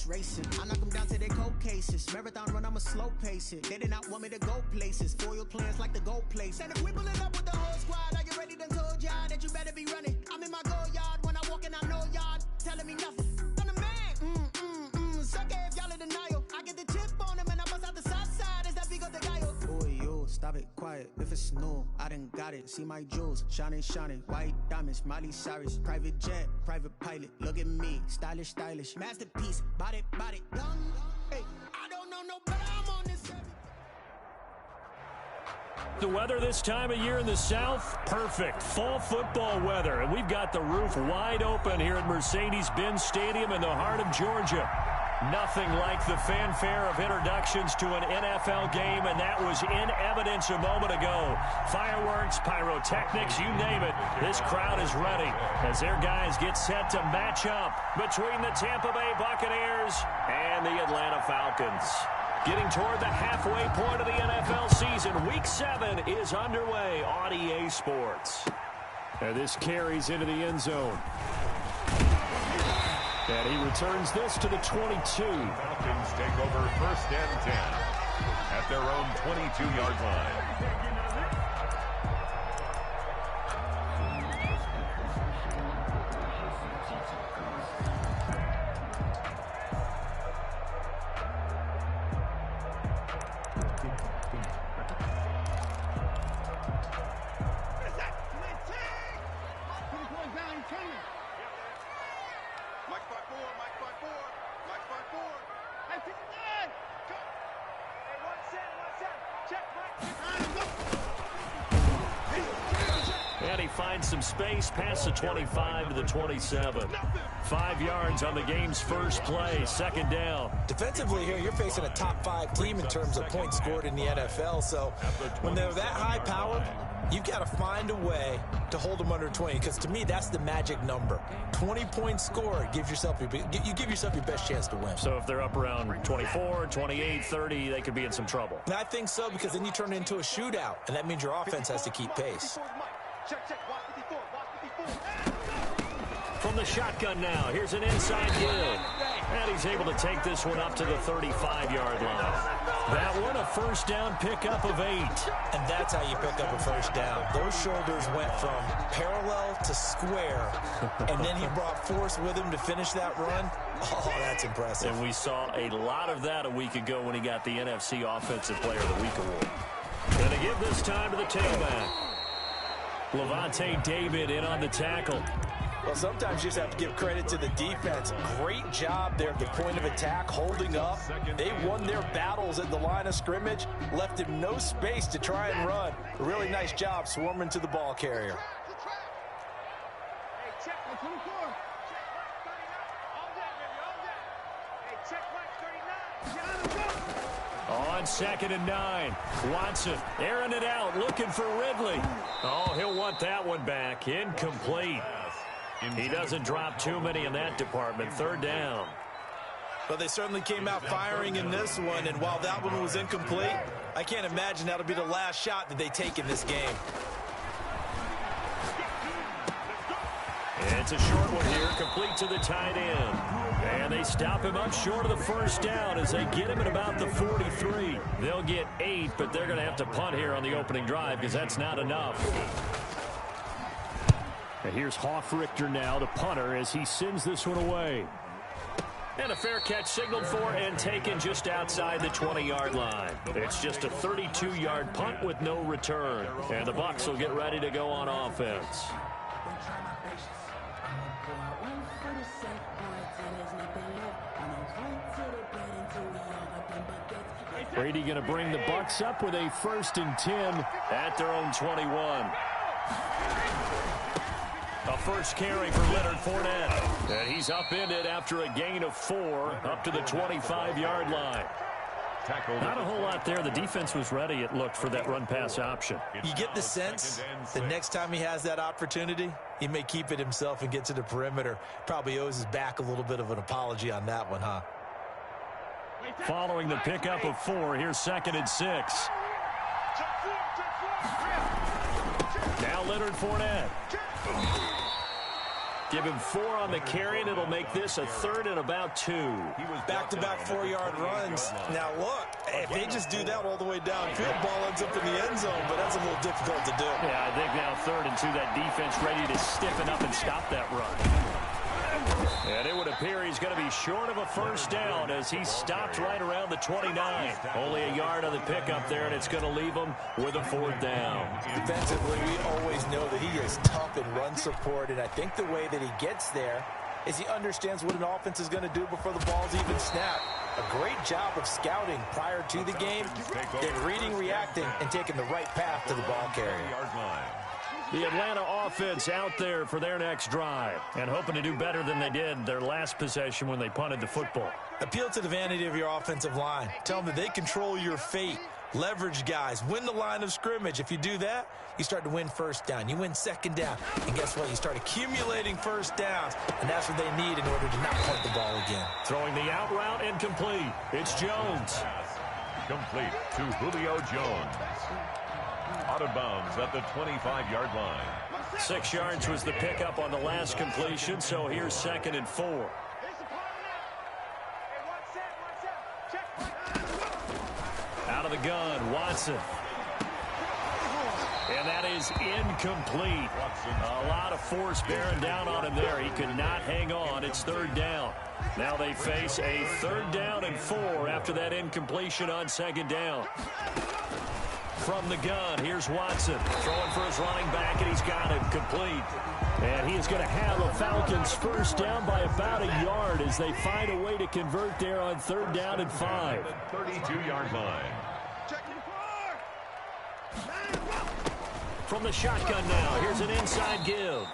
racing. I knock them down to their cold cases. Marathon run, I'ma slow pace it. They did not want me to go places. Foil plans like the gold place. And if we pulling up with the whole squad, are you ready? Done told y'all that you better be running. I'm in my go yard. When I walk in, I know y'all telling me nothing. I'm the man. Suck it if y'all in denial. I get the chip on them and I bust out the south side. Is that big of the guy? Boy, yo, stop it, quiet. If it's snow, I done got it. See my jewels, shining, shining. White diamonds, Miley Cyrus. Private jet, private pilot. Look at me, stylish, stylish. Masterpiece, body, young. Hey, I don't know no better. I'm on this. The weather this time of year in the South, perfect. Fall football weather. And we've got the roof wide open here at Mercedes-Benz Stadium in the heart of Georgia. Nothing like the fanfare of introductions to an NFL game, and that was in evidence a moment ago. Fireworks, pyrotechnics, you name it. This crowd is ready as their guys get set to match up between the Tampa Bay Buccaneers and the Atlanta Falcons. Getting toward the halfway point of the NFL season, Week 7 is underway on EA Sports. And this carries into the end zone. And he returns this to the 22. Falcons take over 1st and 10 at their own 22-yard line. And he finds some space past the 25 to the 27. 5 yards on the game's first play, 2nd down. Defensively here, you're facing a top 5 team in terms of points scored in the NFL. So when they're that high powered, you've got to find a way to hold them under 20, because to me, that's the magic number. 20 points scored, you give yourself your best chance to win. So if they're up around 24, 28, 30, they could be in some trouble. And I think so, because then you turn it into a shootout, and that means your offense has to keep pace. From the shotgun now, here's an inside give. And he's able to take this one up to the 35-yard line. That one, a first down pickup of 8. And that's how you pick up a first down. Those shoulders went from parallel to square, and then he brought force with him to finish that run. Oh, that's impressive. And we saw a lot of that a week ago when he got the NFC Offensive Player of the Week award. And to give this time to the tailback. Levante David in on the tackle. Well, sometimes you just have to give credit to the defense. Great job there at the point of attack, holding up. They won their battles at the line of scrimmage, left him no space to try and run. A really nice job swarming to the ball carrier. On 2nd and 9, Watson airing it out, looking for Ridley. Oh, he'll want that one back. Incomplete. He doesn't drop too many in that department. 3rd down. Well, they certainly came out firing in this one, and while that one was incomplete, I can't imagine that'll be the last shot that they take in this game. It's a short one here, complete to the tight end. And they stop him up short of the first down as they get him at about the 43. They'll get 8, but they're going to have to punt here on the opening drive because that's not enough. And here's Hoffrichter now, the punter, as he sends this one away. And a fair catch signaled for and taken just outside the 20-yard line. It's just a 32-yard punt with no return. And the Bucs will get ready to go on offense. Brady going to bring the Bucs up with a 1st and 10 at their own 21. A first carry for Leonard Fournette. And he's upended after a gain of 4 up to the 25-yard line. Not a whole lot there. The defense was ready, it looked, for that run-pass option. You get the sense the next time he has that opportunity, he may keep it himself and get to the perimeter. Probably owes his back a little bit of an apology on that one, huh? Following the pickup of 4, here's 2nd and 6. Now Leonard Fournette. Give him 4 on the carry, and it'll make this a 3rd and about 2. Back-to-back 4-yard runs. Now, look, if they just do that all the way downfield, ball ends up in the end zone, but that's a little difficult to do. Yeah, I think now 3rd and 2, that defense ready to stiffen up and stop that run. And it would appear he's going to be short of a first down as he stopped right around the 29. Only a yard on the pickup there, and it's going to leave him with a 4th down. Defensively, we always know that he is tough in run support, and I think the way that he gets there is he understands what an offense is going to do before the ball's even snapped. A great job of scouting prior to the game, then reading, reacting, and taking the right path to the ball carrier. The Atlanta offense out there for their next drive and hoping to do better than they did their last possession when they punted the football. Appeal to the vanity of your offensive line. Tell them that they control your fate. Leverage guys. Win the line of scrimmage. If you do that, you start to win first down. You win second down. And guess what? You start accumulating first downs. And that's what they need in order to not punt the ball again. Throwing the out route incomplete. It's Jones. Complete to Julio Jones. Out of bounds at the 25-yard line. 6 yards was the pickup on the last completion, so here's 2nd and 4. Out of the gun, Watson. And that is incomplete. A lot of force bearing down on him there. He could not hang on. It's 3rd down. Now they face a 3rd down and 4 after that incompletion on 2nd down. From the gun, here's Watson throwing for his running back, and he's got him complete. And he is going to have a Falcons first down by about a yard as they find a way to convert there on 3rd down and 5. 32-yard line. From the shotgun now, here's an inside give.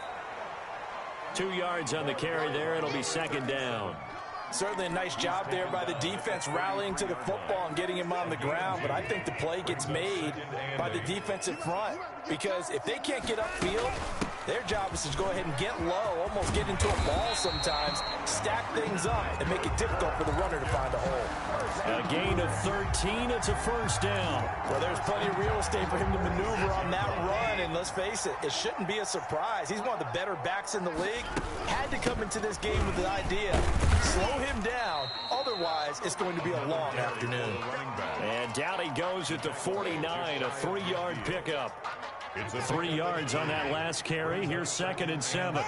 2 yards on the carry there. It'll be 2nd down. Certainly a nice job there by the defense rallying to the football and getting him on the ground, but I think the play gets made by the defensive front because if they can't get upfield, their job is to go ahead and get low, almost get into a ball sometimes, stack things up, and make it difficult for the runner to find a hole. A gain of 13, it's a first down. Well, there's plenty of real estate for him to maneuver on that run, and let's face it, it shouldn't be a surprise. He's one of the better backs in the league. Had to come into this game with the idea, slow him down, otherwise it's going to be a long afternoon. And down he goes at the 49, a 3-yard pickup. 3 yards on that last carry. Here's 2nd and 7. Right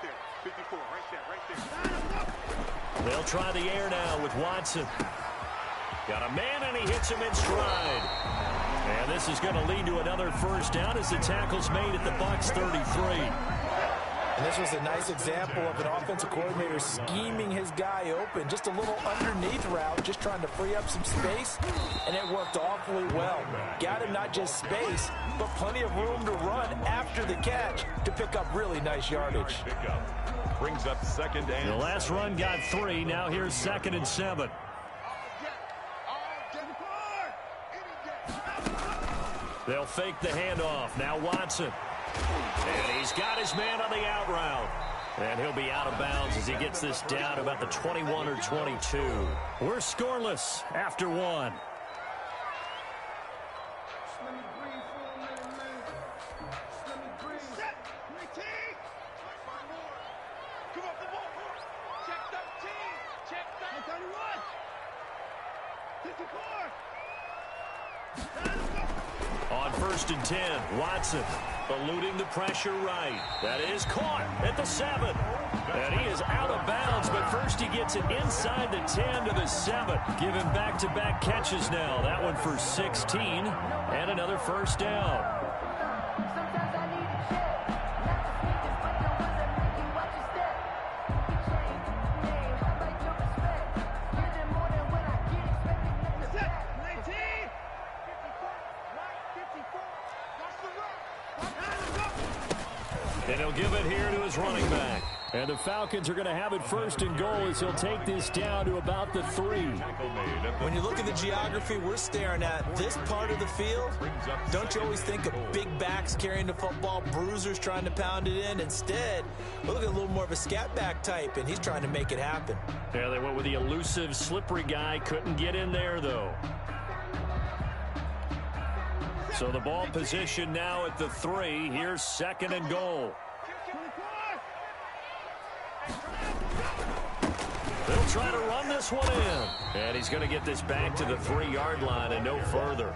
there, 54, right there. They'll try the air now with Watson. Got a man, and he hits him in stride. And this is going to lead to another first down as the tackle's made at the Bucs 33. And this was a nice example of an offensive coordinator scheming his guy open. Just a little underneath route, just trying to free up some space, and it worked awfully well. Got him not just space, but plenty of room to run after the catch to pick up really nice yardage. Brings up 2nd and The last run got 3. Now here's 2nd and 7. They'll fake the handoff. Now Watson. And he's got his man on the out route. And he'll be out of bounds as he gets this down about the 21 or 22. We're scoreless after 1. On 1st and 10, Watson eluding the pressure right. That is caught at the 7. And he is out of bounds, but first he gets it inside the 10 to the 7. Giving back-to-back catches now. That one for 16 and another first down. And he'll give it here to his running back. And the Falcons are going to have it 1st and goal as he'll take this down to about the 3. When you look at the geography we're staring at, this part of the field, don't you always think of big backs carrying the football, bruisers trying to pound it in? Instead, we look at a little more of a scat back type, and he's trying to make it happen. Yeah, they went with the elusive, slippery guy. Couldn't get in there, though. So the ball position now at the 3. Here's 2nd and goal. They'll try to run this one in. And he's going to get this back to the 3-yard line and no further.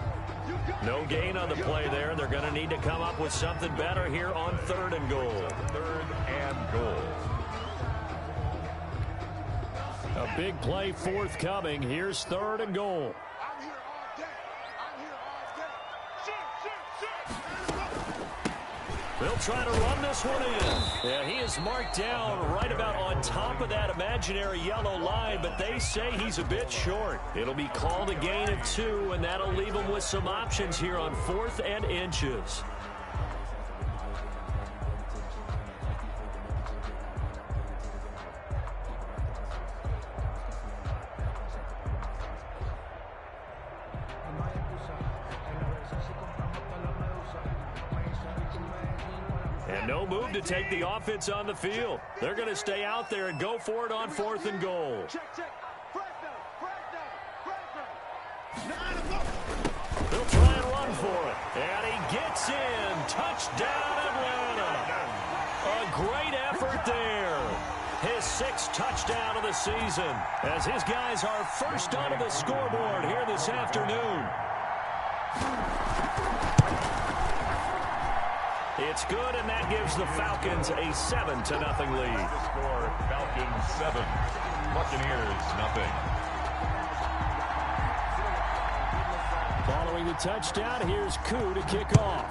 No gain on the play there. They're going to need to come up with something better here on 3rd and goal. 3rd and goal. A big play forthcoming. Here's 3rd and goal. I'm here all day. I'm here all day. Shoot. They'll try to run this one in. Yeah, he is marked down right about on top of that imaginary yellow line, but they say he's a bit short. It'll be called a gain of 2, and that'll leave him with some options here on 4th and inches. And no move to take the offense on the field. They're going to stay out there and go for it on 4th and goal. They'll try and run for it. And he gets in. Touchdown, Atlanta. A great effort there. His 6th touchdown of the season as his guys are first onto the scoreboard here this afternoon. It's good, and that gives the Falcons a 7-0 lead. The score, Falcons 7, Buccaneers 0. Following the touchdown, here's Koo to kick off.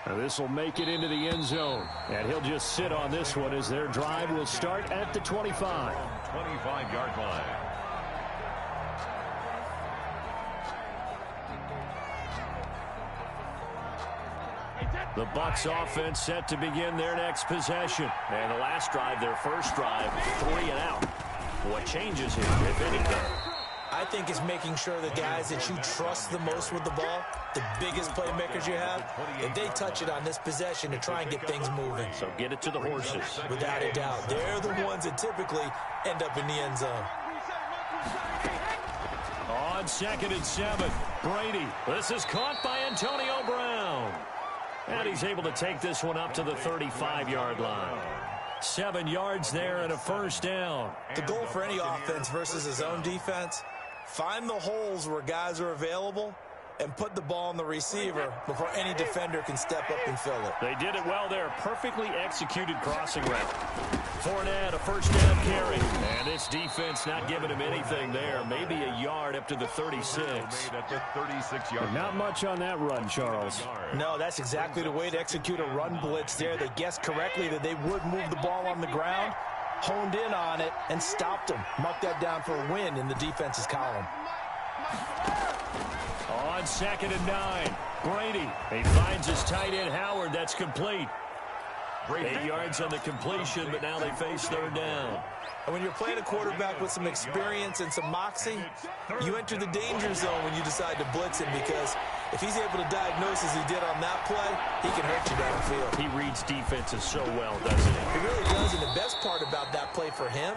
Now this will make it into the end zone, and he'll just sit on this one as their drive will start at the 25. 25-yard line. The Bucs offense set to begin their next possession. And the last drive, their first drive, 3 and out. What changes here, if anything? I think it's making sure the guys that you trust the most with the ball, the biggest playmakers you have, if they touch it on this possession to try and get things moving. So get it to the horses. Without a doubt. They're the ones that typically end up in the end zone. On 2nd and 7, Brady. This is caught by Antonio Brown. And he's able to take this one up to the 35-yard line. 7 yards there and a first down. The goal for any offense versus his own defense, find the holes where guys are available and put the ball on the receiver before any defender can step up and fill it. They did it well there. Perfectly executed crossing route. Fournette, a first down carry. And this defense not giving him anything there. Maybe a yard up to the 36. At the 36-yard. Not much on that run, Charles. No, that's exactly the way to execute a run blitz there. They guessed correctly that they would move the ball on the ground, honed in on it, and stopped them. Mark that down for a win in the defense's column. On 2nd and 9, Brady. He finds his tight end, Howard. That's complete. 8 yards on the completion, but now they face 3rd down. And when you're playing a quarterback with some experience and some moxie, you enter the danger zone when you decide to blitz him, because if he's able to diagnose as he did on that play, he can hurt you downfield. He reads defenses so well, doesn't he? He really does, and the best part about that play for him,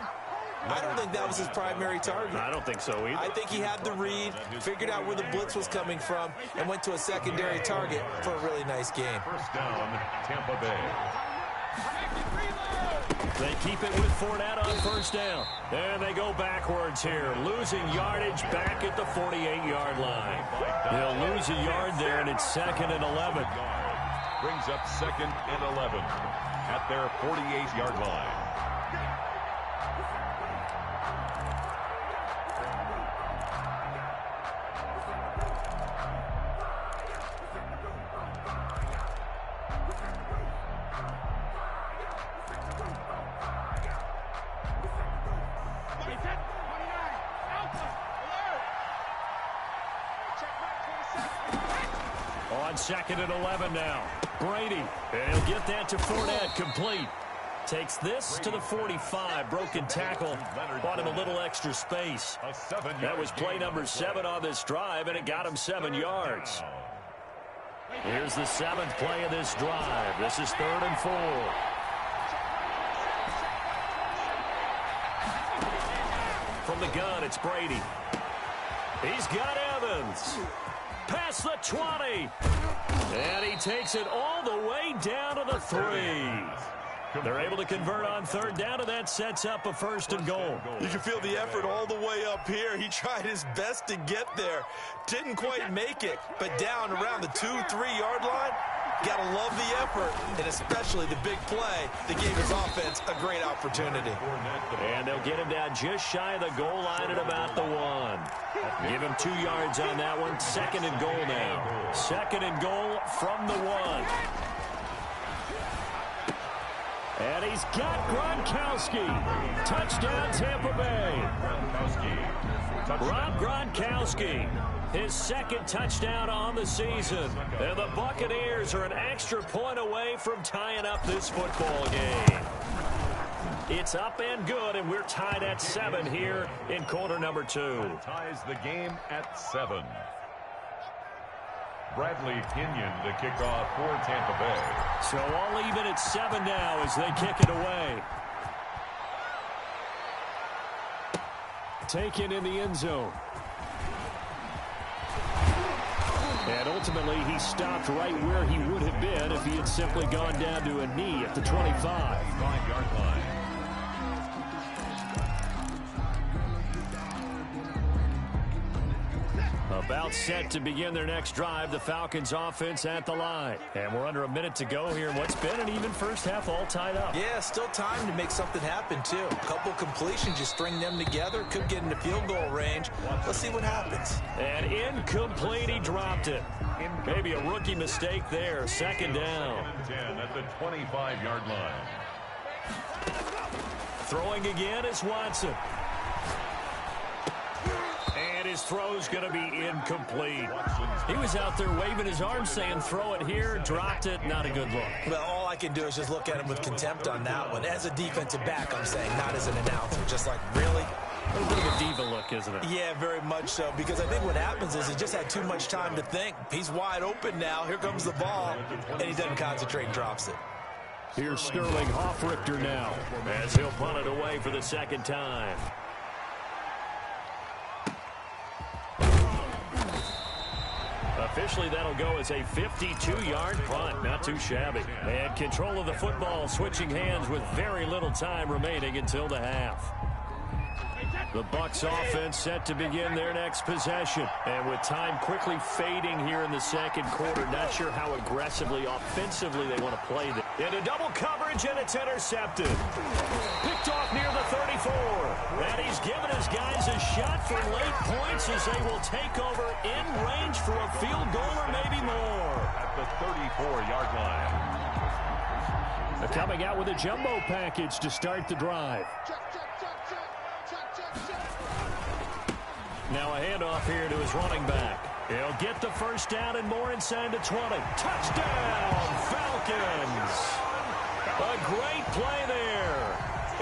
I don't think that was his primary target. I don't think so either. I think he had the read, figured out where the blitz was coming from, and went to a secondary target for a really nice game. First down, Tampa Bay. They keep it with Fournette on first down. And they go backwards here, losing yardage back at the 48-yard line. They'll lose a yard there, and it's 2nd and 11. Brings up 2nd and 11 at their 48-yard line. On 2nd and 11 now. Brady, and he'll get that to Fournette, complete. Takes this to the 45. Broken tackle. Bought him a little extra space. That was play number 7 on this drive, and it got him 7 yards. Here's the 7th play of this drive. This is 3rd and 4. From the gun, it's Brady. He's got Evans. Past the 20. And he takes it all the way down to the 3. They're able to convert on third down, and that sets up a 1st and goal. You can feel the effort all the way up here. He tried his best to get there. Didn't quite make it, but down around the 2-3-yard line, got to love the effort, and especially the big play that gave his offense a great opportunity. And they'll get him down just shy of the goal line at about the 1. Give him 2 yards on that one. 2nd and goal now. 2nd and goal from the 1. And he's got Gronkowski. Touchdown, Tampa Bay. Rob Gronkowski, his 2nd touchdown on the season. And the Buccaneers are an extra point away from tying up this football game. It's up and good, and we're tied at 7 here in quarter number 2. Ties the game at 7. Bradley Pinion to kick off for Tampa Bay. So all even at 7 now as they kick it away. Taken in the end zone. And ultimately he stopped right where he would have been if he had simply gone down to a knee at the 25. 5-yard line. About set to begin their next drive, the Falcons offense at the line. And we're under a minute to go here in what's been an even first half, all tied up. Yeah, still time to make something happen, too. A couple completions, you string them together, could get into field goal range. Let's see what happens. And incomplete, he dropped it. Maybe a rookie mistake there. 2nd down. 10 at the 25-yard line. Throwing again is Watson. And his throw's going to be incomplete. He was out there waving his arms saying, throw it here, dropped it, not a good look. Well, all I can do is just look at him with contempt on that one. As a defensive back, I'm saying, not as an announcer. Just like, really? A little bit of a diva look, isn't it? Yeah, very much so, because I think what happens is he just had too much time to think. He's wide open now. Here comes the ball, and he doesn't concentrate and drops it. Here's Sterling Hoffrichter now as he'll punt it away for the 2nd time. Officially, that'll go as a 52-yard punt. Not too shabby. And control of the football switching hands with very little time remaining until the half. The Bucs offense set to begin their next possession. And with time quickly fading here in the 2nd quarter, not sure how aggressively, offensively they want to play this. Into double coverage, and it's intercepted. Picked off near the 34. And he's given his guys a shot for late points as they will take over in range for a field goal or maybe more. At the 34-yard line. They're coming out with a jumbo package to start the drive. Now a handoff here to his running back. He'll get the 1st down and more inside the 20. Touchdown, Falcons! A great play there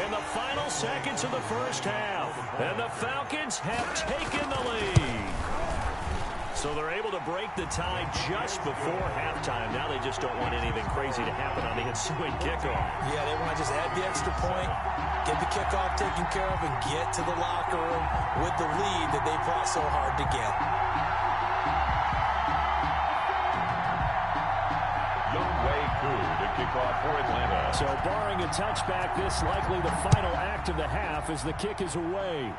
in the final seconds of the 1st half. And the Falcons have taken the lead. So they're able to break the tie just before halftime. Now they just don't want anything crazy to happen on the ensuing kickoff. Yeah, they want to just add the extra point, get the kickoff taken care of, and get to the locker room with the lead that they fought so hard to get. Younghoe Koo to kick off for Atlanta. So barring a touchback, this likely the final act of the half as the kick is away.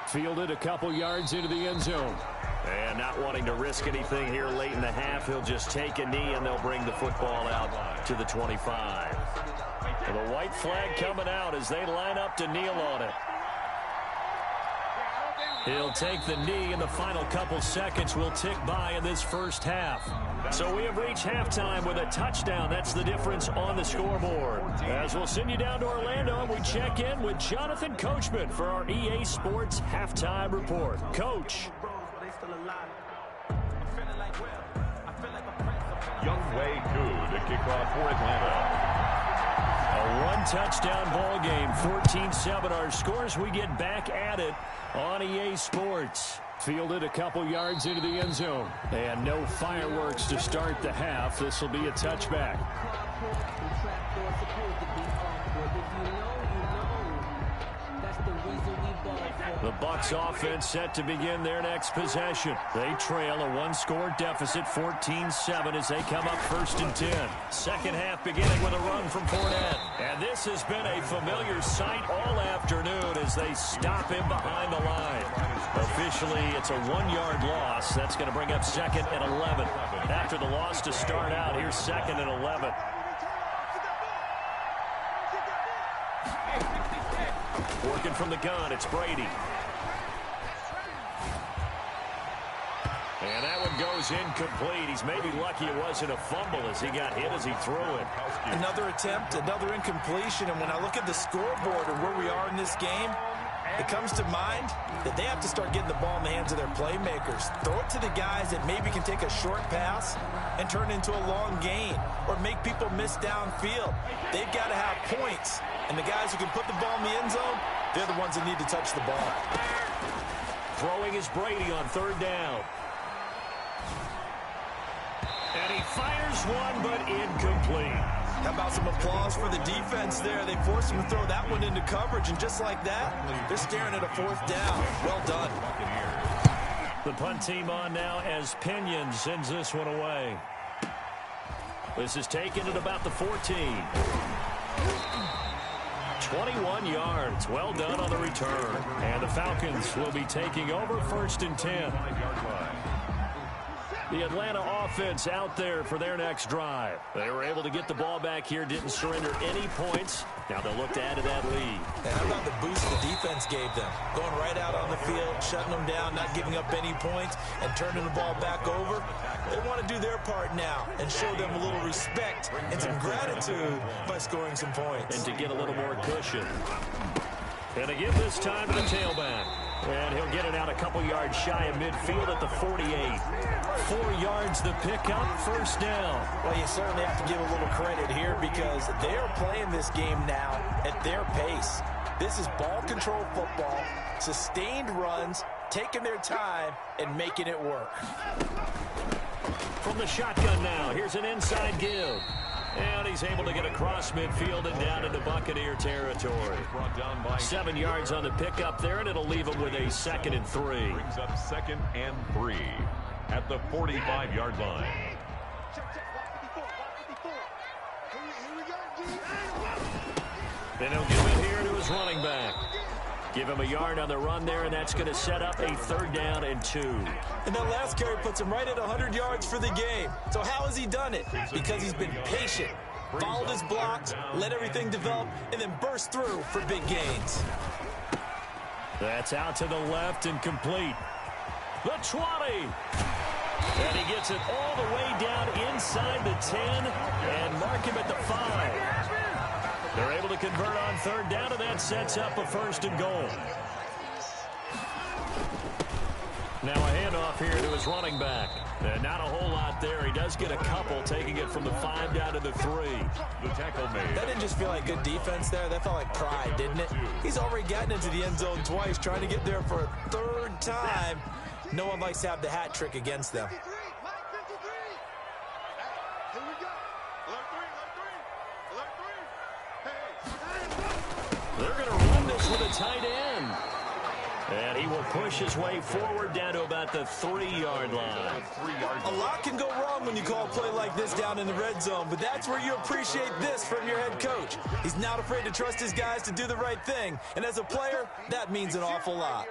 Fielded a couple yards into the end zone. And not wanting to risk anything here late in the half, he'll just take a knee and they'll bring the football out to the 25. And the white flag coming out as they line up to kneel on it. He'll take the knee, and the final couple seconds will tick by in this 1st half. So we have reached halftime with a touchdown. That's the difference on the scoreboard. As we'll send you down to Orlando, and we check in with Jonathan Coachman for our EA Sports Halftime Report. Coach. Younghoe Koo to kick off for Atlanta. A one-touchdown ball game, 14-7 our scores. We get back at it on EA Sports. Fielded a couple yards into the end zone. And no fireworks to start the half. This will be a touchback. That's the reason we The Bucs offense set to begin their next possession. They trail a one-score deficit, 14-7, as they come up 1st and 10. Second half beginning with a run from Fournette. And this has been a familiar sight all afternoon as they stop him behind the line. Officially, it's a 1-yard loss. That's going to bring up 2nd and 11. After the loss to start out, here's 2nd and 11. Working from the gun, it's Brady. And that one goes incomplete. He's maybe lucky it wasn't a fumble as he got hit as he threw it. Another attempt, another incompletion. And when I look at the scoreboard and where we are in this game, it comes to mind that they have to start getting the ball in the hands of their playmakers. Throw it to the guys that maybe can take a short pass and turn it into a long gain or make people miss downfield. They've got to have points. And the guys who can put the ball in the end zone, they're the ones that need to touch the ball. Throwing is Brady on 3rd down. And he fires one, but incomplete. How about some applause for the defense there? They forced him to throw that one into coverage, and just like that, they're staring at a 4th down. Well done. The punt team on now as Pinion sends this one away. This is taken at about the 14. 21 yards. Well done on the return. And the Falcons will be taking over 1st and 10. The Atlanta offense out there for their next drive. They were able to get the ball back here, didn't surrender any points. Now they'll look to add to that lead. And how about the boost the defense gave them? Going right out on the field, shutting them down, not giving up any points, and turning the ball back over. They want to do their part now and show them a little respect and some gratitude by scoring some points. And to get a little more cushion. And to give this time to the tailback. And he'll get it out a couple yards shy of midfield at the 48. 4 yards the pickup, 1st down. Well, you certainly have to give a little credit here because they are playing this game now at their pace. This is ball control football, sustained runs, taking their time, and making it work. From the shotgun now, here's an inside give. And he's able to get across midfield and down into Buccaneer territory. 7 yards on the pickup there, and it'll leave him with a 2nd and 3. Brings up 2nd and 3 at the 45-yard line. Then he'll give it here to his running back. Give him a yard on the run there, and that's going to set up a 3rd down and 2. And that last carry puts him right at 100 yards for the game. So how has he done it? Because he's been patient, followed his blocks, let everything develop, and then burst through for big gains. That's out to the left and complete. The 20. And he gets it all the way down inside the 10 and mark him at the 5. They're able to convert on 3rd down, and that sets up a 1st and goal. Now a handoff here to his running back. And not a whole lot there. He does get a couple, taking it from the 5 down to the 3. The tackle made. That didn't just feel like good defense there. That felt like pride, didn't it? He's already gotten into the end zone twice, trying to get there for a 3rd time. No one likes to have the hat trick against them. They're going to run this with a tight end. And he will push his way forward down to about the 3-yard line. A lot can go wrong when you call a play like this down in the red zone, but that's where you appreciate this from your head coach. He's not afraid to trust his guys to do the right thing, and as a player, that means an awful lot.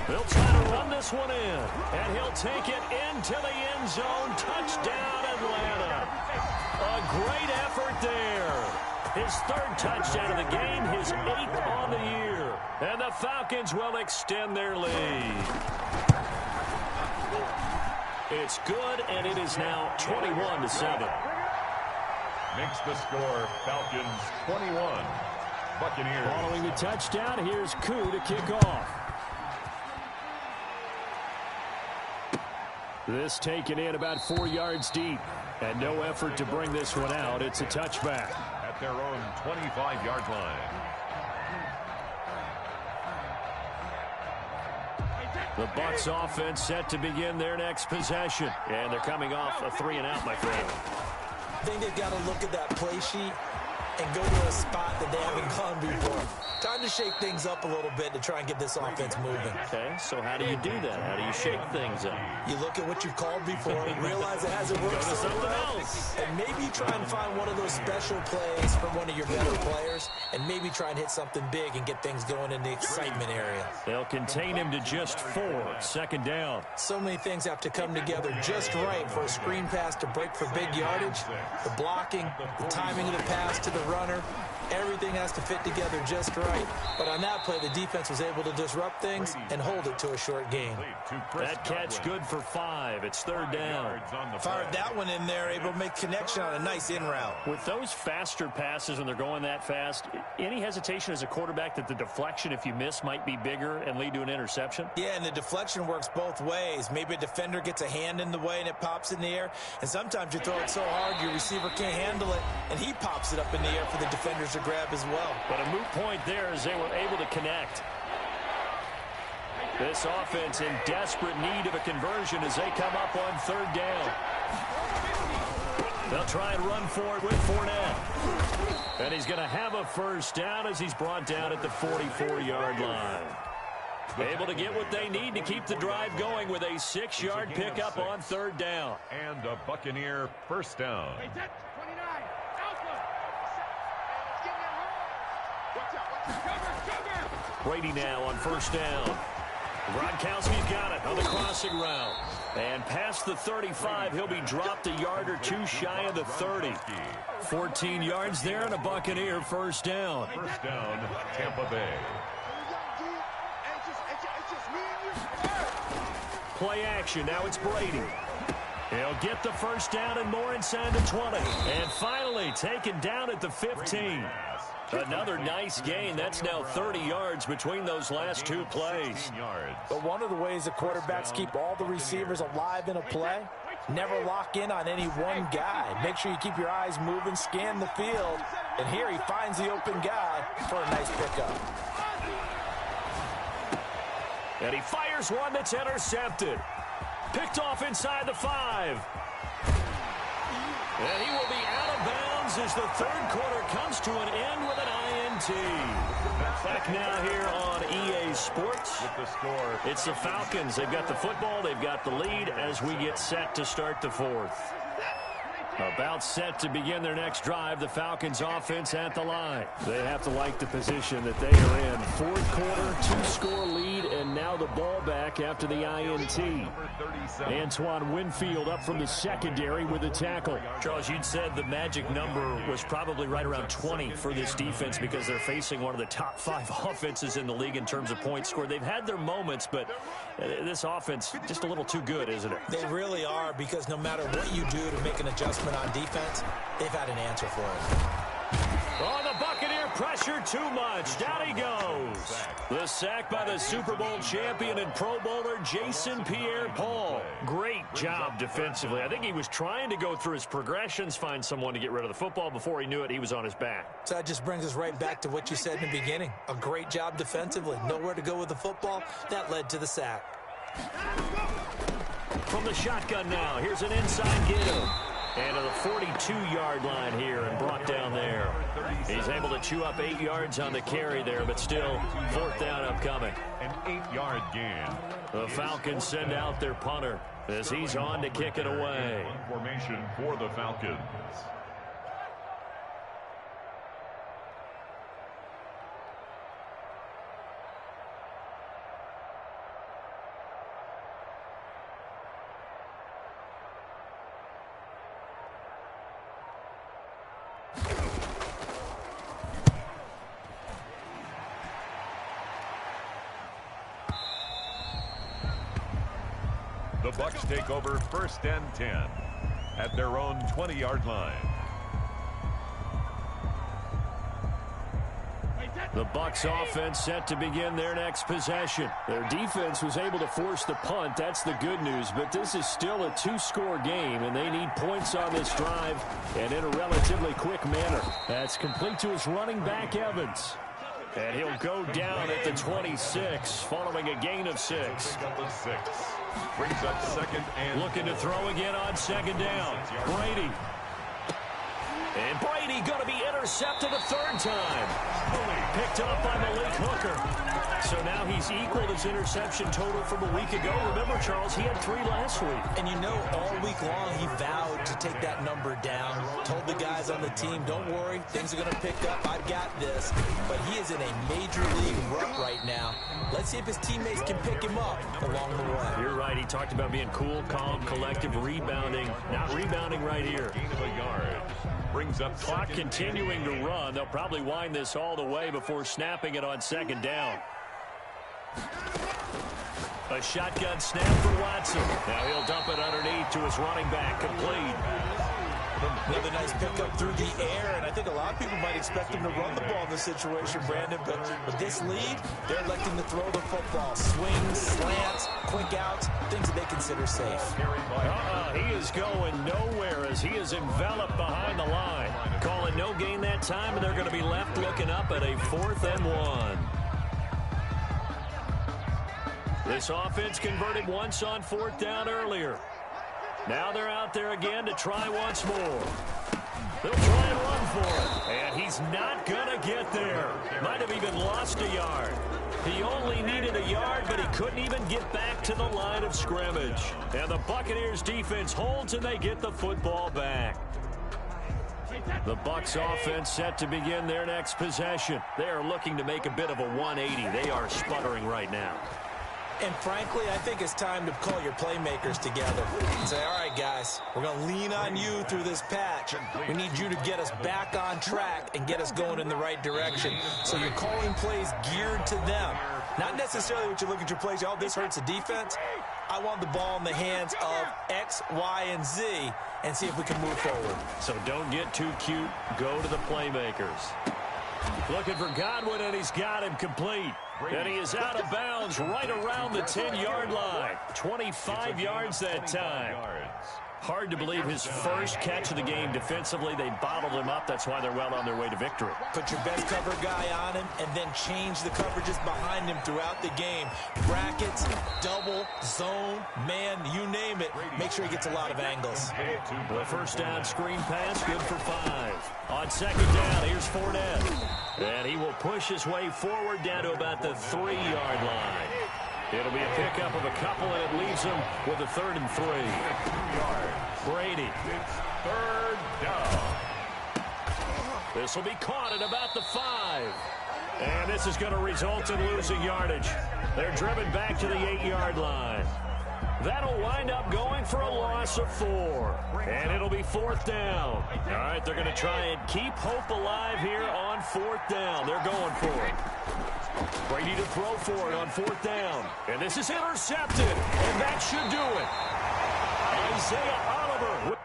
They'll try to run this one in, and he'll take it into the end zone. Touchdown, Atlanta. A great effort there. His 3rd touchdown of the game, his 8th on the year. And the Falcons will extend their lead. It's good, and it is now 21-7. Makes the score Falcons 21. Buccaneers. Following the touchdown, here's Koo to kick off. This taken in about 4 yards deep. And no effort to bring this one out. It's a touchback. At their own 25-yard line. The Bucs offense set to begin their next possession. And they're coming off a 3-and-out, my friend. I think they've got to look at that play sheet and go to a spot that they haven't gone before. Time to shake things up a little bit to try and get this offense moving. Okay, so how do you do that? How do you shake things up? You look at what you've called before, realize it hasn't worked so well, and maybe try and find one of those special plays from one of your better players, and maybe try and hit something big and get things going in the excitement area. They'll contain him to just 4. Second down. So many things have to come together just right for a screen pass to break for big yardage. The blocking, the timing of the pass to the runner, everything has to fit together just right. But on that play, the defense was able to disrupt things and hold it to a short gain. That catch good for 5. It's third down. Fired that one in there, able to make connection on a nice in route. With those faster passes when they're going that fast, any hesitation as a quarterback that the deflection, if you miss, might be bigger and lead to an interception? Yeah, and the deflection works both ways. Maybe a defender gets a hand in the way and it pops in the air. And sometimes you throw it so hard your receiver can't handle it, and he pops it up in the air for the defenders to grab as well. But a moot point there as they were able to connect. This offense in desperate need of a conversion as they come up on third down. They'll try and run for it with Fournette. And he's going to have a first down as he's brought down at the 44-yard line. Able to get what they need to keep the drive going with a 6-yard pickup on third down. And a Buccaneer first down. Brady now on first down. Gronkowski's got it on the crossing route. And past the 35, he'll be dropped a yard or two shy of the 30. 14 yards there and a Buccaneer first down. First down, Tampa Bay. Play action. Now it's Brady. He'll get the first down and more inside the 20. And finally taken down at the 15. Another nice gain. That's now 30 yards between those last two plays. But one of the ways the quarterbacks keep all the receivers alive in a play, never lock in on any one guy. Make sure you keep your eyes moving, scan the field. And here he finds the open guy for a nice pickup. And he fires one that's intercepted. Picked off inside the 5. And he will be out of bounds as the third quarter comes to an end with an INT. Back now here on EA Sports. With the score, it's the Falcons. They've got the football. They've got the lead as we get set to start the fourth. About set to begin their next drive, the Falcons offense at the line. They have to like the position that they are in. Fourth quarter, 2-score lead, and now the ball back after the INT. Antoine Winfield up from the secondary with a tackle. Charles, you'd said the magic number was probably right around 20 for this defense because they're facing one of the top 5 offenses in the league in terms of points scored. They've had their moments, but this offense just a little too good, isn't it? They really are, because no matter what you do to make an adjustment on defense, they've had an answer for it. Oh, the Buccaneer pressure too much. Down he goes. The sack by the Super Bowl champion and Pro Bowler Jason Pierre-Paul. Great job defensively. I think he was trying to go through his progressions, find someone to get rid of the football. Before he knew it, he was on his back. So that just brings us right back to what you said in the beginning. A great job defensively. Nowhere to go with the football. That led to the sack. From the shotgun now, here's an inside give. And to the 42-yard line here and brought down there. He's able to chew up 8 yards on the carry there, but still fourth down upcoming. An 8-yard gain. The Falcons send out their punter as he's on to kick it away. Formation for the Falcons. The Bucs take over first and 10 at their own 20-yard line. The Bucs offense set to begin their next possession. Their defense was able to force the punt. That's the good news. But this is still a 2-score game, and they need points on this drive and in a relatively quick manner. That's complete to his running back, Evans. And he'll go down at the 26 following a gain of 6. Brings up second and looking to throw again on second down. Brady. And Brady going to be intercepted a third time. Picked up by Malik Hooker. So now he's equaled his interception total from a week ago. Remember, Charles, he had 3 last week. And you know, all week long he vowed to take that number down. Told the guys on the team, don't worry, things are going to pick up. I've got this. But he is in a major league rut right now. Let's see if his teammates can pick him up along the way. You're right. He talked about being cool, calm, collective, rebounding. Not rebounding right here. Gain of a yard. Brings up Clock continuing to run. They'll probably wind this all the way before snapping it on second down. A shotgun snap for Watson. Now he'll dump it underneath to his running back. Complete. Another nice pickup through the air, and I think a lot of people might expect him to run the ball in this situation, Brandon, but with this lead, they're electing to throw the football. Swings, slants, quick outs, things that they consider safe. He is going nowhere as he is enveloped behind the line. Calling no gain that time, and they're going to be left looking up at a 4th and 1. This offense converted once on 4th down earlier. Now they're out there again to try once more. They'll try and run for it. And he's not going to get there. Might have even lost a yard. He only needed a yard, but he couldn't even get back to the line of scrimmage. And the Buccaneers defense holds, and they get the football back. The Bucs offense set to begin their next possession. They are looking to make a bit of a 180. They are sputtering right now. And frankly, I think it's time to call your playmakers together and say, all right, guys, we're going to lean on you through this patch. We need you to get us back on track and get us going in the right direction. So you're calling plays geared to them. Not necessarily what you look at your plays, oh, this hurts the defense. I want the ball in the hands of X, Y, and Z and see if we can move forward. So don't get too cute. Go to the playmakers. Looking for Godwin, and he's got him complete. And he is out of bounds right around the 10-yard line. 25 yards that time. Hard to believe his first catch of the game defensively. They bottled him up. That's why they're well on their way to victory. Put your best cover guy on him and then change the coverages behind him throughout the game. Brackets, double, zone, man, you name it. Make sure he gets a lot of angles. The first down screen pass, good for 5. On second down, here's Fournette. And he will push his way forward down to about the 3-yard line. It'll be a pickup of a couple, and it leaves him with a 3rd and 3. Brady. 3rd down. This will be caught at about the 5. And this is going to result in losing yardage. They're driven back to the 8-yard line. That'll wind up going for a loss of 4. And it'll be 4th down. All right, they're going to try and keep hope alive here on 4th down. They're going for it. Brady to throw for it on 4th down. And this is intercepted. And that should do it. Isaiah Oliver.